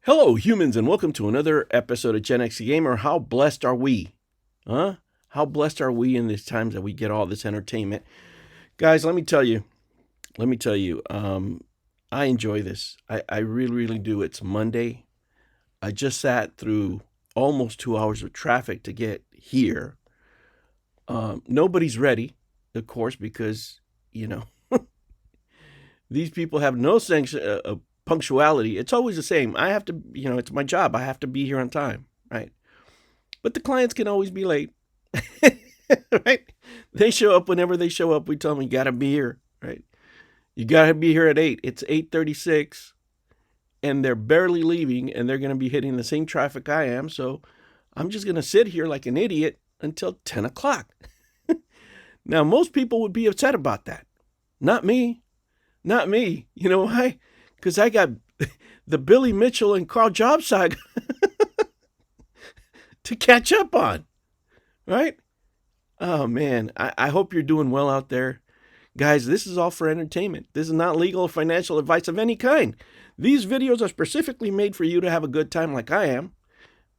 Hello, humans, and welcome to another episode of Gen X Gamer. How blessed are we? Huh? How blessed are we in these times that we get all this entertainment? Guys, let me tell you, I enjoy this. I really, really do. It's Monday. I just sat through almost 2 hours of traffic to get here. Nobody's ready, of course, because, you know, these people have no punctuality. It's always the same. I have to, it's my job. I have to be here on time, right? But the clients can always be late, right? They show up whenever they show up. We tell them you got to be here, right? You got to be here at 8. It's 8:36, and they're barely leaving, and they're going to be hitting the same traffic I am. So I'm just going to sit here like an idiot until 10 o'clock. Now, most people would be upset about that. Not me. Not me. You know why? Because I got the Billy Mitchell and Karl Jobst saga to catch up on, right? Oh, man. I hope you're doing well out there. Guys, this is all for entertainment. This is not legal or financial advice of any kind. These videos are specifically made for you to have a good time like I am.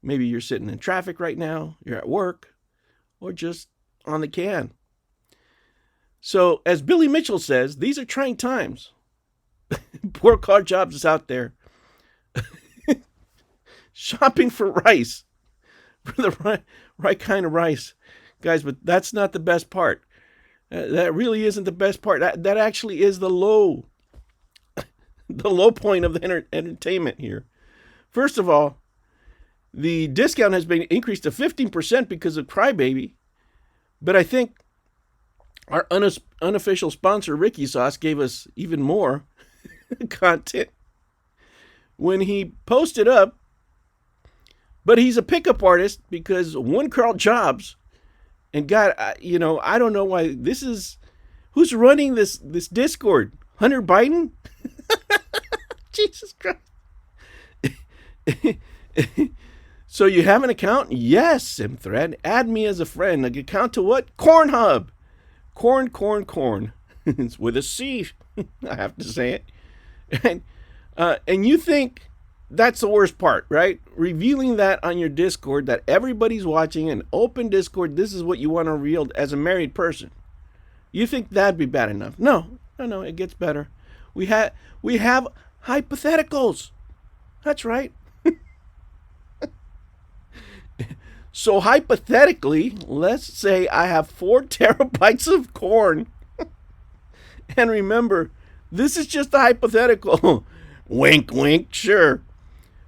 Maybe you're sitting in traffic right now, you're at work, or just on the can. So, as Billy Mitchell says, these are trying times. Poor Karl Jobst is out there shopping for rice, for the right kind of rice. Guys, but that's not the best part. That really isn't the best part. That actually is the low point of the entertainment here. First of all, the discount has been increased to 15% because of Crybaby. But I think our unofficial sponsor, Ricky Sauce, gave us even more content when he posted up. But he's a pickup artist because one Karl Jobst, and God, I don't know why this is. Who's running this Discord? Hunter Biden? Jesus Christ. So you have an account? Yes, SimThread. Add me as a friend. An account to what? Cornhub. Corn. It's with a C. I have to say it. And you think that's the worst part, right? Revealing that on your Discord, that everybody's watching, an open Discord, this is what you want to reveal as a married person. You think that'd be bad enough? No, it gets better. We have hypotheticals. That's right. So hypothetically, let's say I have 4 terabytes of corn. And remember, this is just a hypothetical. Wink, wink, sure.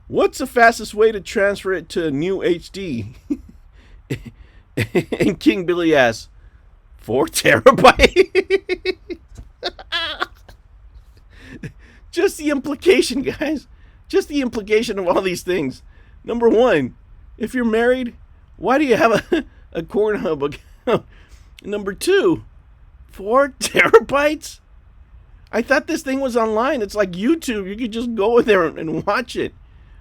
What's the fastest way to transfer it to new HD? And King Billy asks, 4 terabytes? Just the implication, guys. Just the implication of all these things. Number one, if you're married, why do you have a Cornhub account? Number two, 4 terabytes? I thought this thing was online. It's like YouTube. You could just go in there and watch it.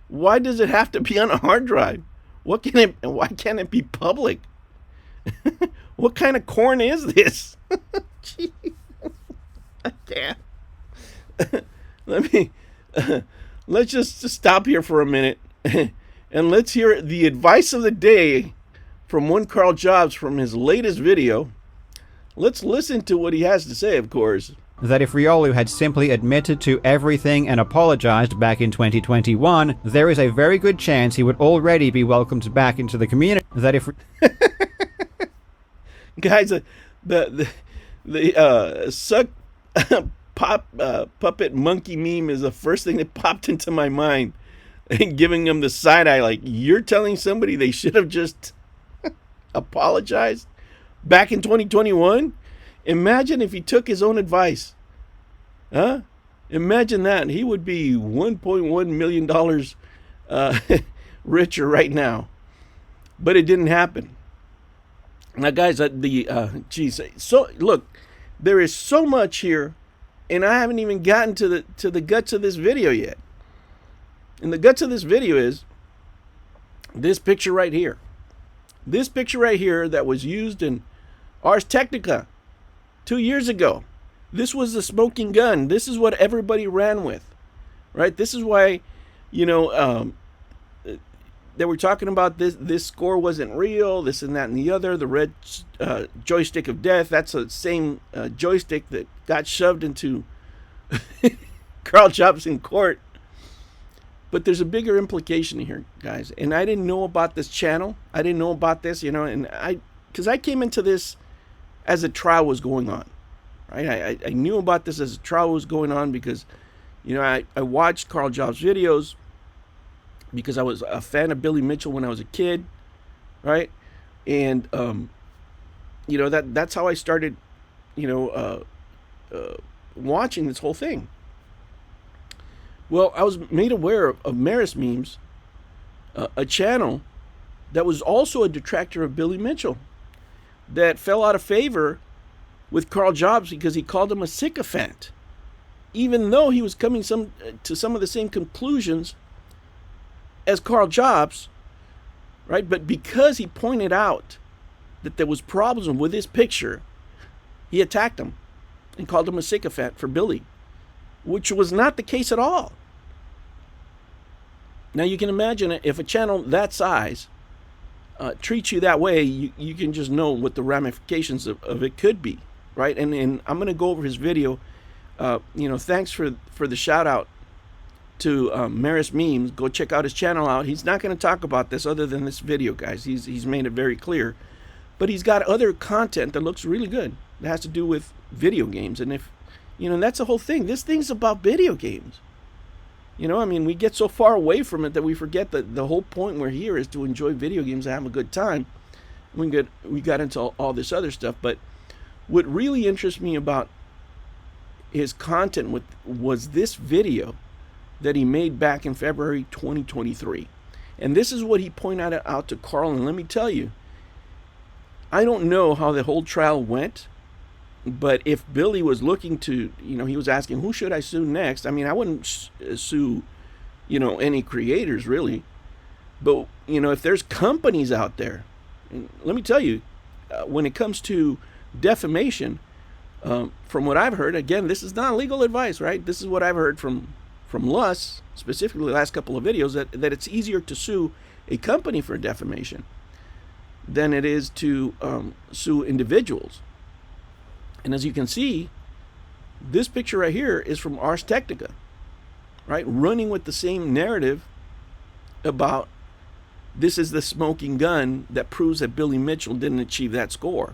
Why does it have to be on a hard drive? Why can't it be public? What kind of corn is this? Jeez. I can't. Let's just stop here for a minute. And let's hear the advice of the day from one Karl Jobst from his latest video. Let's listen to what he has to say, of course. That if Riolu had simply admitted to everything and apologized back in 2021, there is a very good chance he would already be welcomed back into the community. That if... Guys, the suck puppet monkey meme is the first thing that popped into my mind. And giving them the side eye, like, you're telling somebody they should have just apologized back in 2021? Imagine if he took his own advice. Huh? Imagine that. He would be $1.1 million richer right now. But it didn't happen. Now, guys, so look, there is so much here, and I haven't even gotten to the guts of this video yet. And the guts of this video is this picture right here. This picture right here that was used in Ars Technica 2 years ago. This was the smoking gun. This is what everybody ran with, right? This is why you know, they were talking about this score wasn't real, this and that and the other. The red joystick of death, that's the same joystick that got shoved into Karl Jobst in court. But there's a bigger implication here, guys. And I didn't know about this channel. I didn't know about this, and because I came into this as a trial was going on, right? I knew about this as a trial was going on because, I watched Karl Jobst videos because I was a fan of Billy Mitchell when I was a kid, right? And, that's how I started, watching this whole thing. Well, I was made aware of Maris Memes, a channel that was also a detractor of Billy Mitchell, that fell out of favor with Karl Jobst because he called him a sycophant, even though he was coming to some of the same conclusions as Karl Jobst, right? But because he pointed out that there was problems with his picture, he attacked him and called him a sycophant for Billy, which was not the case at all. Now you can imagine if a channel that size treats you that way, you can just know what the ramifications of it could be, right? And I'm going to go over his video. Thanks for the shout out to Maris Memes. Go check out his channel out. He's not going to talk about this other than this video, guys. He's made it very clear. But he's got other content that looks really good. That has to do with video games. And and that's the whole thing. This thing's about video games. We get so far away from it that we forget that the whole point we're here is to enjoy video games and have a good time. We got into all this other stuff. But what really interests me about his content was this video that he made back in February 2023. And this is what he pointed out to Karl. And let me tell you, I don't know how the whole trial went, but if Billy was looking to, he was asking, who should I sue next? I mean, I wouldn't sue, any creators really. But, if there's companies out there, and let me tell you, when it comes to defamation, from what I've heard, again, this is not legal advice, right? This is what I've heard from Lus, specifically the last couple of videos, that it's easier to sue a company for defamation than it is to sue individuals. And as you can see, this picture right here is from Ars Technica, right? Running with the same narrative about this is the smoking gun that proves that Billy Mitchell didn't achieve that score.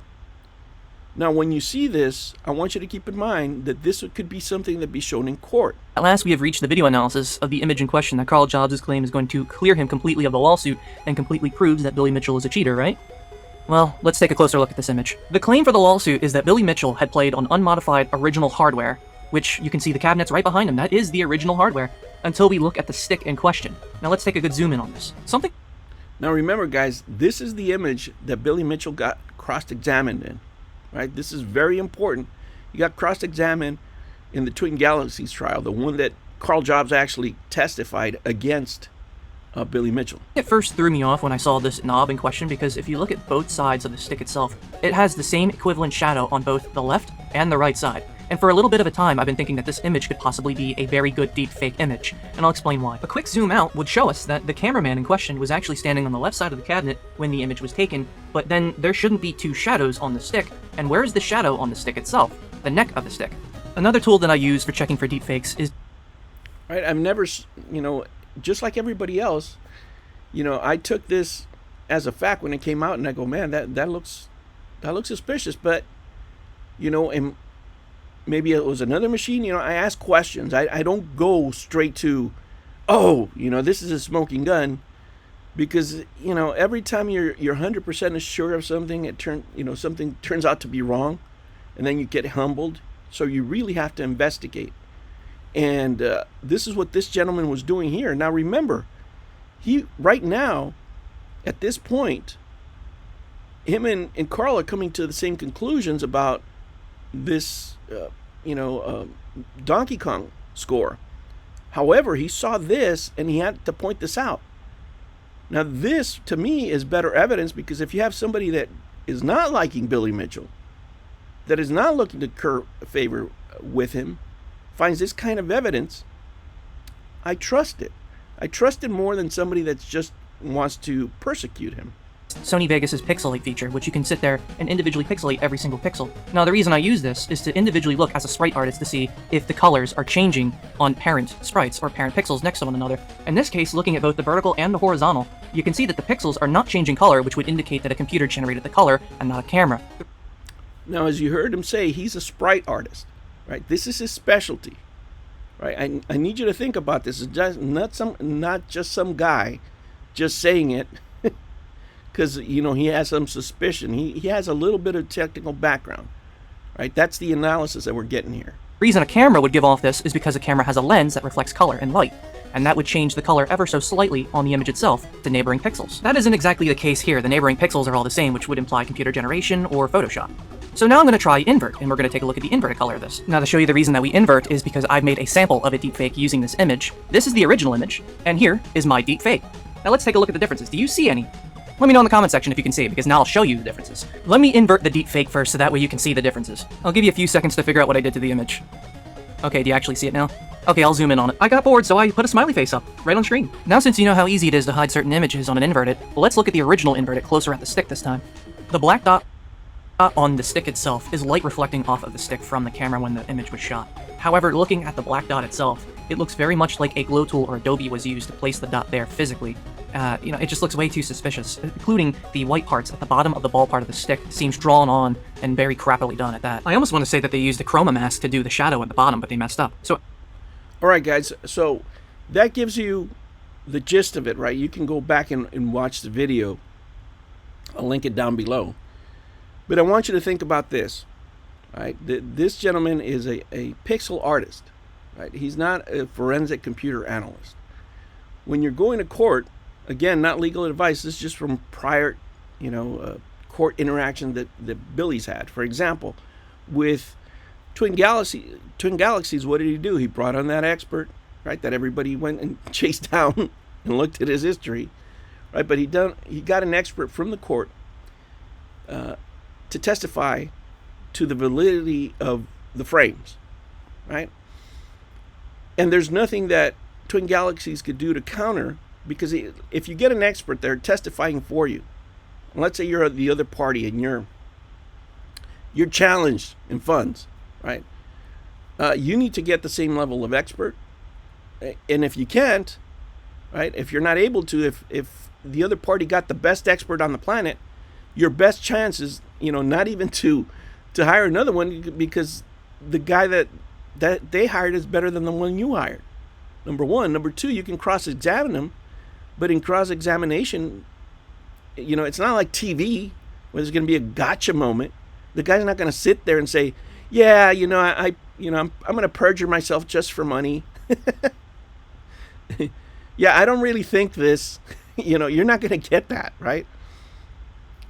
Now, when you see this, I want you to keep in mind that this could be something that be shown in court. At last, we have reached the video analysis of the image in question that Karl Jobst' claim is going to clear him completely of the lawsuit and completely proves that Billy Mitchell is a cheater, right? Well, let's take a closer look at this image. The claim for the lawsuit is that Billy Mitchell had played on unmodified original hardware, which you can see the cabinets right behind him. That is the original hardware, until we look at the stick in question. Now let's take a good zoom in on this. Now remember, guys, this is the image that Billy Mitchell got cross-examined in, right? This is very important. He got cross-examined in the Twin Galaxies trial, the one that Karl Jobst actually testified against Billy Mitchell. It first threw me off when I saw this knob in question because if you look at both sides of the stick itself, it has the same equivalent shadow on both the left and the right side. And for a little bit of a time, I've been thinking that this image could possibly be a very good deepfake image, and I'll explain why. A quick zoom out would show us that the cameraman in question was actually standing on the left side of the cabinet when the image was taken, but then there shouldn't be two shadows on the stick. And where is the shadow on the stick itself? The neck of the stick. Another tool that I use for checking for deepfakes is... Right, I've never, just like everybody else, I took this as a fact when it came out, and I go, man, that looks suspicious. But, and maybe it was another machine. I ask questions. I don't go straight to, this is a smoking gun, because every time you're 100% sure of something, something turns out to be wrong, and then you get humbled. So you really have to investigate. And this is what this gentleman was doing here. Now remember, right now, at this point, him and Karl are coming to the same conclusions about this, Donkey Kong score. However, he saw this and he had to point this out. Now, this to me is better evidence, because if you have somebody that is not liking Billy Mitchell, that is not looking to curry favor with him, finds this kind of evidence, I trust it. I trust him more than somebody that just wants to persecute him. Sony Vegas's pixelate feature, which you can sit there and individually pixelate every single pixel. Now, the reason I use this is to individually look as a sprite artist to see if the colors are changing on parent sprites or parent pixels next to one another. In this case, looking at both the vertical and the horizontal, you can see that the pixels are not changing color, which would indicate that a computer generated the color and not a camera. Now, as you heard him say, he's a sprite artist, right? This is his specialty, right? I need you to think about this. It's just not just some guy just saying it because, you know, he has some suspicion. He has a little bit of technical background, right? That's the analysis that we're getting here. The reason a camera would give off this is because a camera has a lens that reflects color and light, and that would change the color ever so slightly on the image itself to neighboring pixels. That isn't exactly the case here. The neighboring pixels are all the same, which would imply computer generation or Photoshop. So now I'm going to try invert, and we're going to take a look at the inverted color of this. Now, to show you the reason that we invert is because I've made a sample of a deepfake using this image. This is the original image, and here is my deepfake. Now let's take a look at the differences. Do you see any? Let me know in the comment section if you can see, because now I'll show you the differences. Let me invert the deepfake first, so that way you can see the differences. I'll give you a few seconds to figure out what I did to the image. Okay, do you actually see it now? Okay, I'll zoom in on it. I got bored, so I put a smiley face up, right on screen. Now, since you know how easy it is to hide certain images on an inverted, let's look at the original inverted closer at the stick this time. The black dot on the stick itself is light reflecting off of the stick from the camera when the image was shot. However, looking at the black dot itself, it looks very much like a glow tool or Adobe was used to place the dot there physically. It just looks way too suspicious, including the white parts at the bottom of the ball part of the stick seems drawn on and very crappily done at that. I almost want to say that they used a chroma mask to do the shadow at the bottom, but they messed up. So, all right, guys, so that gives you the gist of it, right? You can go back and watch the video. I'll link it down below. But I want you to think about this, right? This gentleman is a pixel artist, right? He's not a forensic computer analyst. When you're going to court, again, not legal advice, this is just from prior, court interaction that Billy's had. For example, with Twin Galaxies, what did he do? He brought on that expert, right, that everybody went and chased down and looked at his history, right? But he got an expert from the court to testify to the validity of the frames, right? And there's nothing that Twin Galaxies could do to counter, because if you get an expert there testifying for you, and let's say you're the other party and you're challenged in funds, right? You need to get the same level of expert, and if you can't, right? If you're not able to, if the other party got the best expert on the planet, your best chance is, not even to hire another one, because the guy that they hired is better than the one you hired. Number one. Number two, you can cross-examine them, but in cross-examination, it's not like TV where there's going to be a gotcha moment. The guy's not going to sit there and say, "Yeah, I'm going to perjure myself just for money." Yeah, I don't really think this. You're not going to get that, right?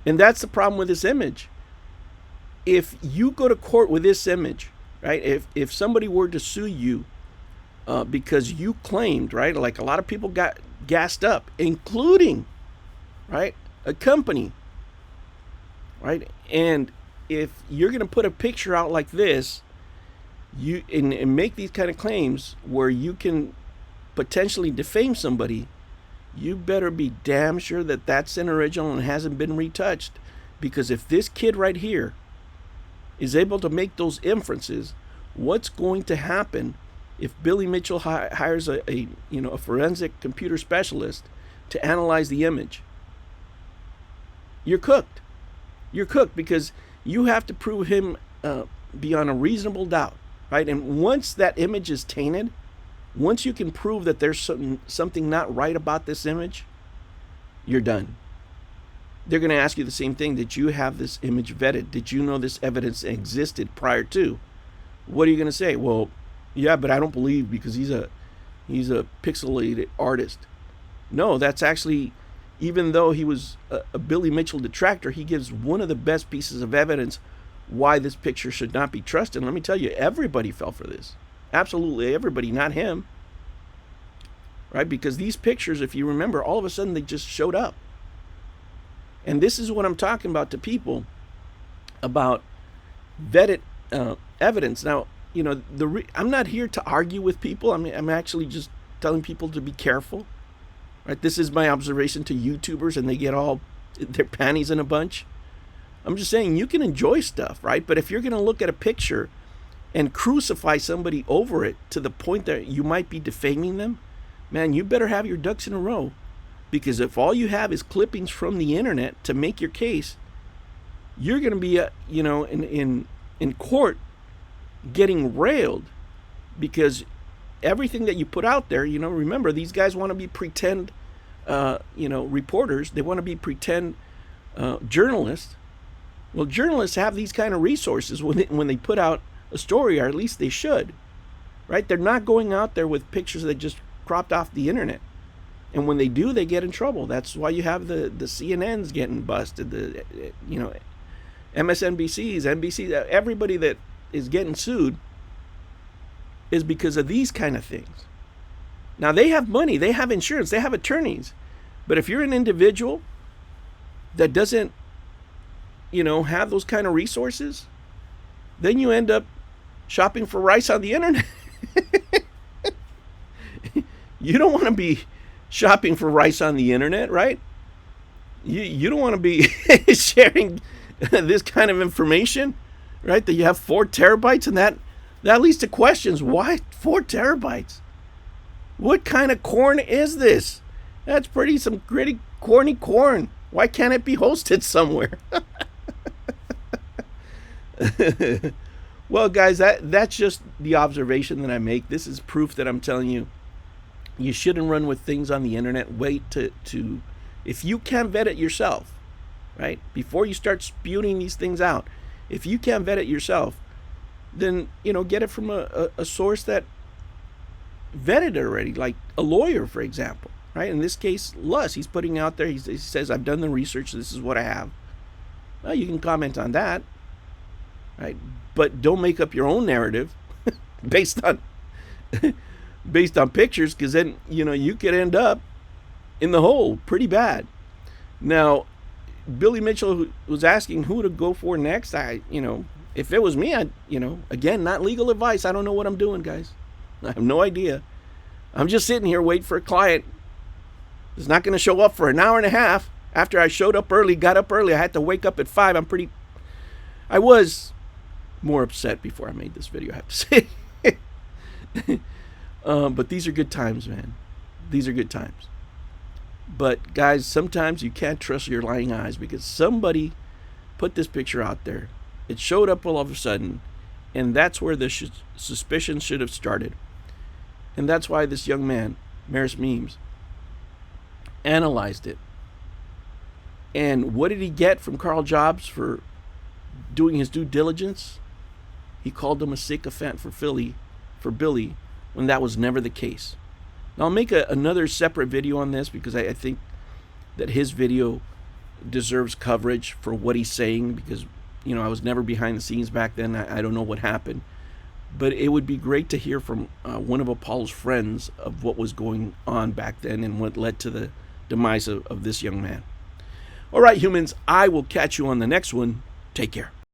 And that's the problem with this image. If you go to court with this image, right? If somebody were to sue you because you claimed, right, like a lot of people got gassed up, including, right, a company, right? And if you're going to put a picture out like this, and make these kind of claims where you can potentially defame somebody, you better be damn sure that that's an original and hasn't been retouched. Because if this kid right here is able to make those inferences, what's going to happen if Billy Mitchell hires a forensic computer specialist to analyze the image? You're cooked. You're cooked, because you have to prove him beyond a reasonable doubt, right? And once that image is tainted, once you can prove that there's something not right about this image, you're done. They're going to ask you the same thing. Did you have this image vetted? Did you know this evidence existed prior to? What are you going to say? Well, yeah, but I don't believe, because he's a pixelated artist. No, that's actually, even though he was a Billy Mitchell detractor, he gives one of the best pieces of evidence why this picture should not be trusted. And let me tell you, everybody fell for this. Absolutely everybody, not him. Right? Because these pictures, if you remember, all of a sudden they just showed up. And this is what I'm talking about to people about vetted evidence. Now, I'm not here to argue with people. I'm actually just telling people to be careful, Right? This is my observation to YouTubers, and they get all their panties in a bunch. I'm just saying you can enjoy stuff, right? But if you're going to look at a picture and crucify somebody over it to the point that you might be defaming them, man, you better have your ducks in a row. Because if all you have is clippings from the internet to make your case, you're going to be, in court getting railed, because everything that you put out there, remember, these guys want to be pretend, reporters. They want to be pretend journalists. Well, journalists have these kind of resources when they put out a story, or at least they should, right? They're not going out there with pictures that just cropped off the internet. And when they do, they get in trouble. That's why you have the CNNs getting busted, the MSNBCs, NBC, everybody that is getting sued is because of these kind of things. Now, they have money, they have insurance, they have attorneys. But if you're an individual that doesn't, have those kind of resources, then you end up shopping for rice on the internet. You don't want to be shopping for rice on the internet, right? You don't want to be sharing this kind of information, right? That you have 4 terabytes, and that leads to questions. Why 4 terabytes? What kind of corn is this? That's some pretty corny corn. Why can't it be hosted somewhere? Well, guys, that's just the observation that I make. This is proof that I'm telling you, you shouldn't run with things on the internet. Wait to if you can vet it yourself, right? Before you start spewing these things out, if you can vet it yourself, then, get it from a source that vetted it already, like a lawyer, for example, right? In this case, Luss, he's putting out there, he says, I've done the research, this is what I have. Well, you can comment on that, right? But don't make up your own narrative based on pictures, because then, you could end up in the hole pretty bad. Now, Billy Mitchell was asking who to go for next. If it was me, again, not legal advice. I don't know what I'm doing, guys. I have no idea. I'm just sitting here waiting for a client who's not going to show up for an hour and a half. After I got up early. I had to wake up at 5. I was more upset before I made this video, I have to say. But these are good times, man. These are good times. But guys, sometimes you can't trust your lying eyes, because somebody put this picture out there. It showed up all of a sudden, and that's where the suspicion should have started. And that's why this young man, Maris Memes, analyzed it. And what did he get from Karl Jobst for doing his due diligence? He called him a sycophant for Billy, when that was never the case. Now, I'll make another separate video on this, because I think that his video deserves coverage for what he's saying, because, I was never behind the scenes back then. I don't know what happened. But it would be great to hear from one of Apollo's friends of what was going on back then and what led to the demise of this young man. All right, humans, I will catch you on the next one. Take care.